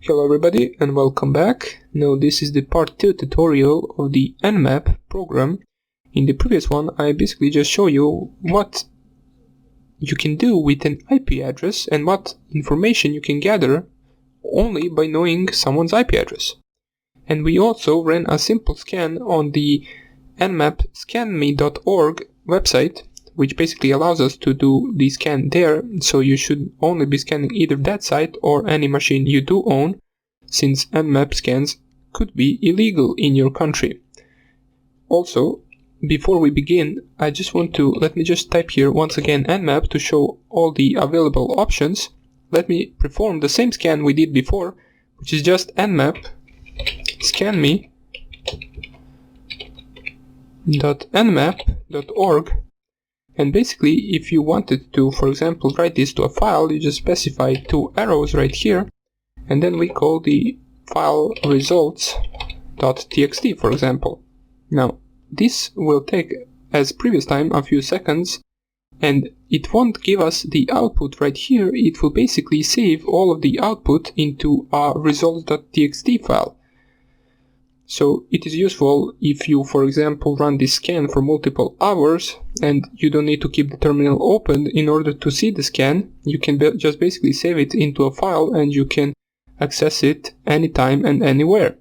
Hello everybody and welcome back. Now this is the part 2 tutorial of the Nmap program. In the previous one I basically just show you what you can do with an IP address and what information you can gather only by knowing someone's IP address. And we also ran a simple scan on the Nmap scanning.org website, which basically allows us to do the scan there, so you should only be scanning either that site or any machine you do own, since Nmap scans could be illegal in your country. Also, before we begin, I just want to, let me just type here once again Nmap to show all the available options. Let me perform the same scan we did before, which is just Nmap scanme.nmap.org. And basically, if you wanted to, for example, write this to a file, you just specify two arrows right here, and then we call the file results.txt, for example. Now, this will take, as previous time, a few seconds, and it won't give us the output right here. It will basically save all of the output into a results.txt file. So it is useful if you, for example, run this scan for multiple hours and you don't need to keep the terminal open in order to see the scan. You can just basically save it into a file and you can access it anytime and anywhere.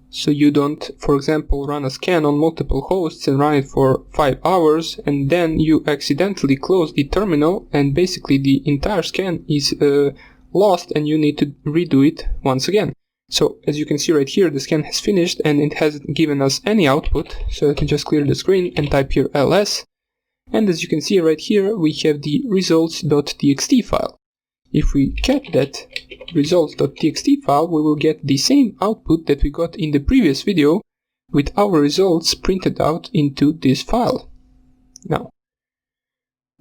So you don't, for example, run a scan on multiple hosts and run it for 5 hours and then you accidentally close the terminal and basically the entire scan is lost and you need to redo it once again. So as you can see right here, the scan has finished and it hasn't given us any output. So let me just clear the screen and type here ls. And as you can see right here, we have the results.txt file. If we cat that results.txt file, we will get the same output that we got in the previous video with our results printed out into this file. Now,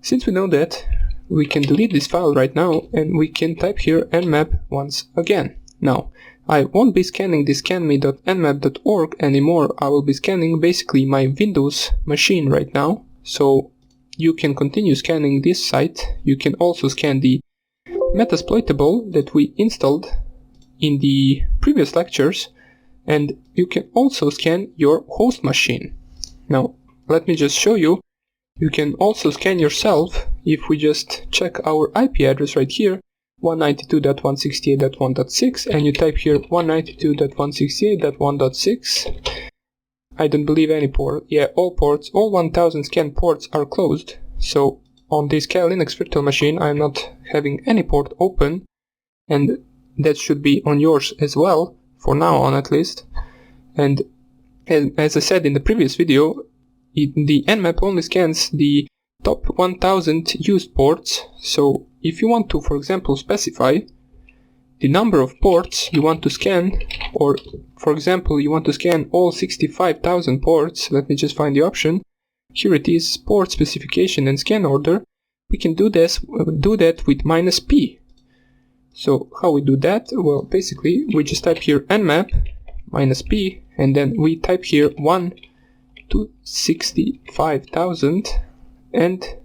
since we know that, we can delete this file right now and we can type here nmap once again. Now, I won't be scanning the scanme.nmap.org anymore. I will be scanning basically my Windows machine right now. So you can continue scanning this site. You can also scan the Metasploitable that we installed in the previous lectures. And you can also scan your host machine. Now, let me just show you. You can also scan yourself if we just check our IP address right here. 192.168.1.6 and you type here 192.168.1.6. I don't believe any port. Yeah, all ports, all 1000 scan ports are closed. So on this keh2 Linux virtual machine I'm not having any port open, and that should be on yours as well, for now on at least. And as I said in the previous video, the Nmap only scans the top 1000 used ports. So if you want to, for example, specify the number of ports you want to scan, or for example you want to scan all 65,000 ports, let me just find the option. Here it is, port specification and scan order. We can do that with -p. So how we do that? Well, basically we just type here nmap -p and then we type here 1 to 65,000 and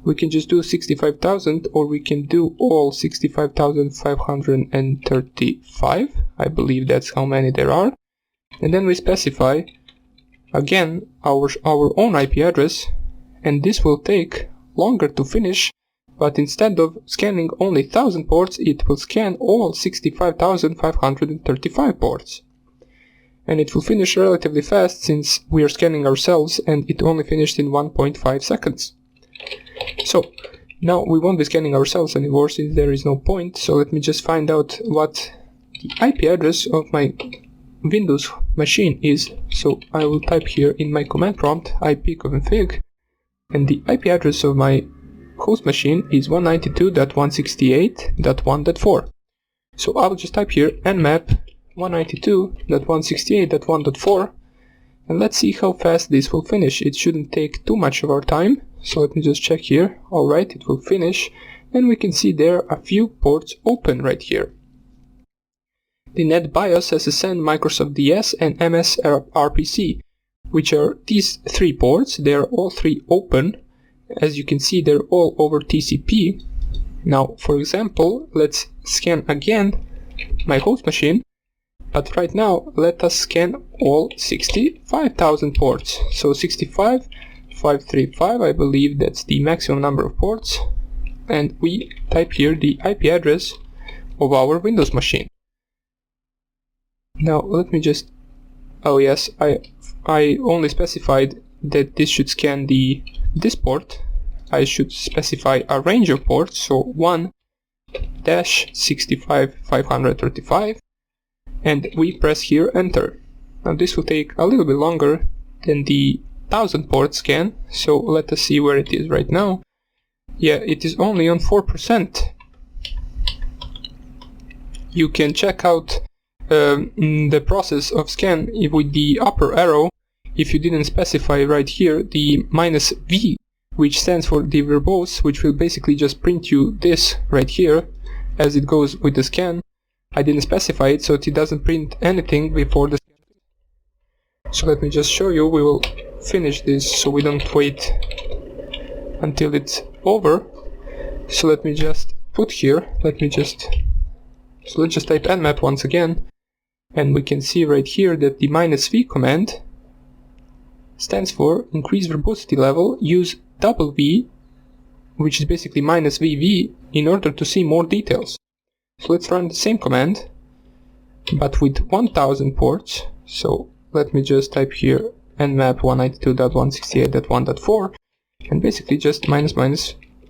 we can just do 65,000 or we can do all 65,535. I believe that's how many there are. And then we specify again our own IP address, and this will take longer to finish, but instead of scanning only 1000 ports, it will scan all 65,535 ports. And it will finish relatively fast since we are scanning ourselves and it only finished in 1.5 seconds. So now we won't be scanning ourselves anymore since there is no point. So let me just find out what the IP address of my Windows machine is. So I will type here in my command prompt ipconfig, and the IP address of my host machine is 192.168.1.4. So I'll just type here nmap 192.168.1.4 and let's see how fast this will finish. It shouldn't take too much of our time. So let me just check here. Alright, it will finish and we can see there a few ports open right here. The NetBIOS, SSN, Microsoft DS and MS RPC, which are these three ports. They are all three open. As you can see, they're all over TCP. Now, for example, let's scan again my host machine. But right now, let us scan all 65,000 ports. So 65,535, I believe that's the maximum number of ports. And we type here the IP address of our Windows machine. Now let me just... oh yes, I only specified that this should scan this port. I should specify a range of ports, so 1-65,535. And we press here enter. Now this will take a little bit longer than the 1000 port scan, so let us see where it is right now. Yeah, it is only on 4%. You can check out the process of scan with the upper arrow. If you didn't specify right here the -v, which stands for the verbose, which will basically just print you this right here as it goes with the scan. I didn't specify it, so it doesn't print anything before the scan. So let me just show you. We will finish this so we don't wait until it's over. So let me just put here, so let's just type nmap once again, and we can see right here that the -v command stands for increase verbosity level, use double V, which is basically -VV, in order to see more details. So let's run the same command, but with 1000 ports. So let me just type here nmap 192.168.1.4 and basically just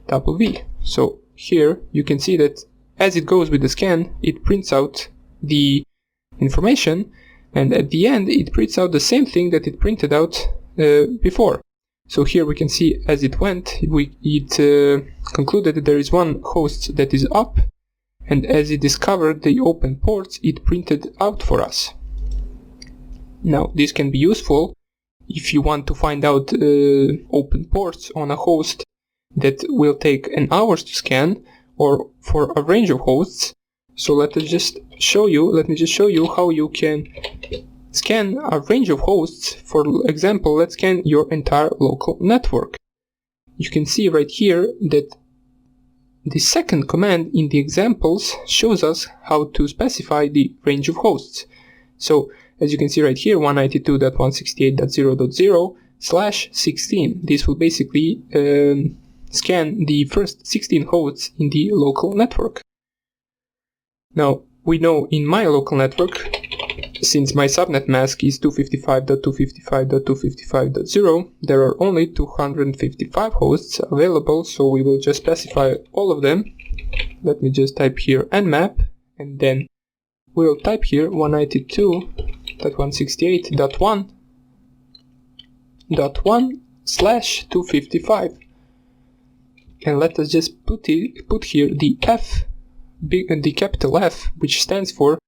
double V. So here you can see that as it goes with the scan, it prints out the information, and at the end it prints out the same thing that it printed out before. So here we can see as it went, it concluded that there is one host that is up, and as it discovered the open ports, it printed out for us. Now this can be useful if you want to find out open ports on a host that will take an hour to scan, or for a range of hosts. So let me just show you how you can scan a range of hosts. For example, let's scan your entire local network. You can see right here that the second command in the examples shows us how to specify the range of hosts. So as you can see right here, 192.168.0.0/16. This will basically scan the first 16 hosts in the local network. Now we know in my local network, since my subnet mask is 255.255.255.0, there are only 255 hosts available, so we will just specify all of them. Let me just type here nmap, and then we'll type here 192.168.1.1/255. And let us just put here the F, the capital F, which stands for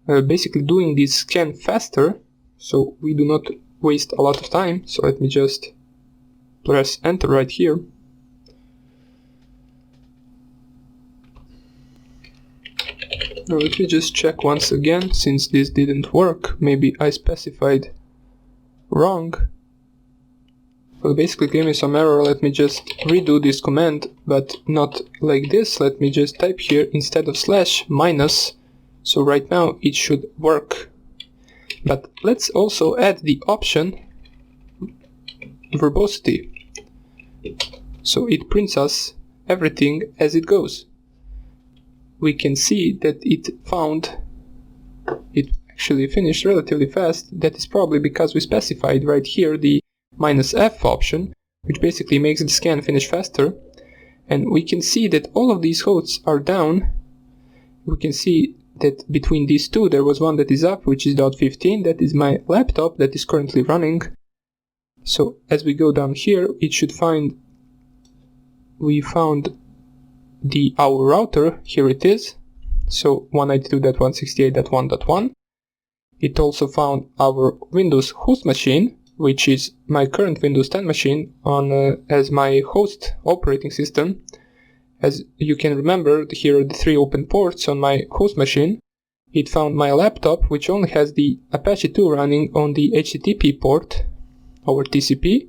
basically doing this scan faster, so we do not waste a lot of time. So let me just press enter right here. Now let me just check once again, since this didn't work. Maybe I specified wrong. Well, basically gave me some error. Let me just redo this command, but not like this. Let me just type here instead of /, so right now it should work. But let's also add the option verbosity, so it prints us everything as it goes. We can see that it actually finished relatively fast. That is probably because we specified right here the -F option, which basically makes the scan finish faster. And we can see that all of these hosts are down. We can see that between these two there was one that is up, which is .15. That is my laptop that is currently running. So as we go down here, it should we found our router. Here it is. So 192.168.1.1. It also found our Windows host machine, which is my current Windows 10 machine on as my host operating system. As you can remember, here are the 3 open ports on my host machine. It found my laptop, which only has the Apache 2 running on the HTTP port over TCP.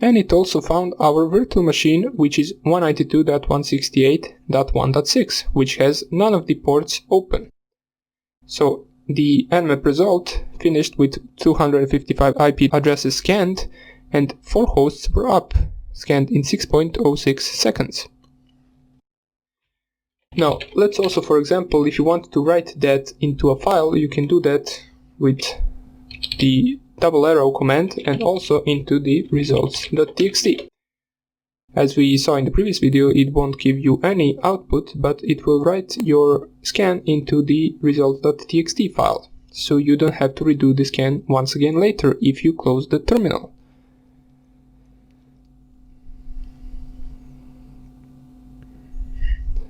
And it also found our virtual machine, which is 192.168.1.6, which has none of the ports open. So the Nmap result finished with 255 IP addresses scanned, and 4 hosts were up, scanned in 6.06 seconds. Now, let's also, for example, if you want to write that into a file, you can do that with the double arrow command and also into the results.txt. As we saw in the previous video, it won't give you any output, but it will write your scan into the results.txt file, so you don't have to redo the scan once again later if you close the terminal.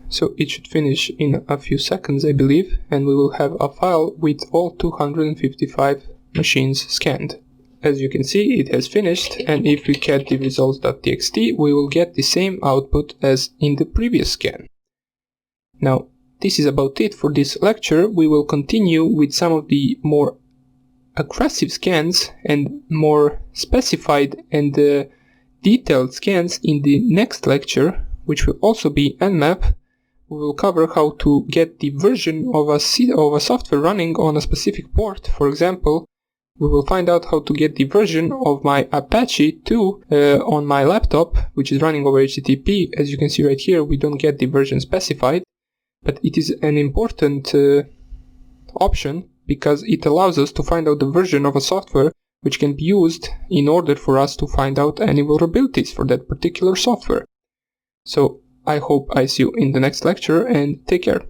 So it should finish in a few seconds, I believe, and we will have a file with all 255 machines scanned. As you can see, it has finished, and if we get the results.txt, we will get the same output as in the previous scan. Now, this is about it for this lecture. We will continue with some of the more aggressive scans and more specified and detailed scans in the next lecture, which will also be Nmap. We will cover how to get the version of a software running on a specific port. For example, we will find out how to get the version of my Apache 2 on my laptop, which is running over HTTP. As you can see right here, we don't get the version specified, but it is an important option because it allows us to find out the version of a software which can be used in order for us to find out any vulnerabilities for that particular software. So I hope I see you in the next lecture, and take care.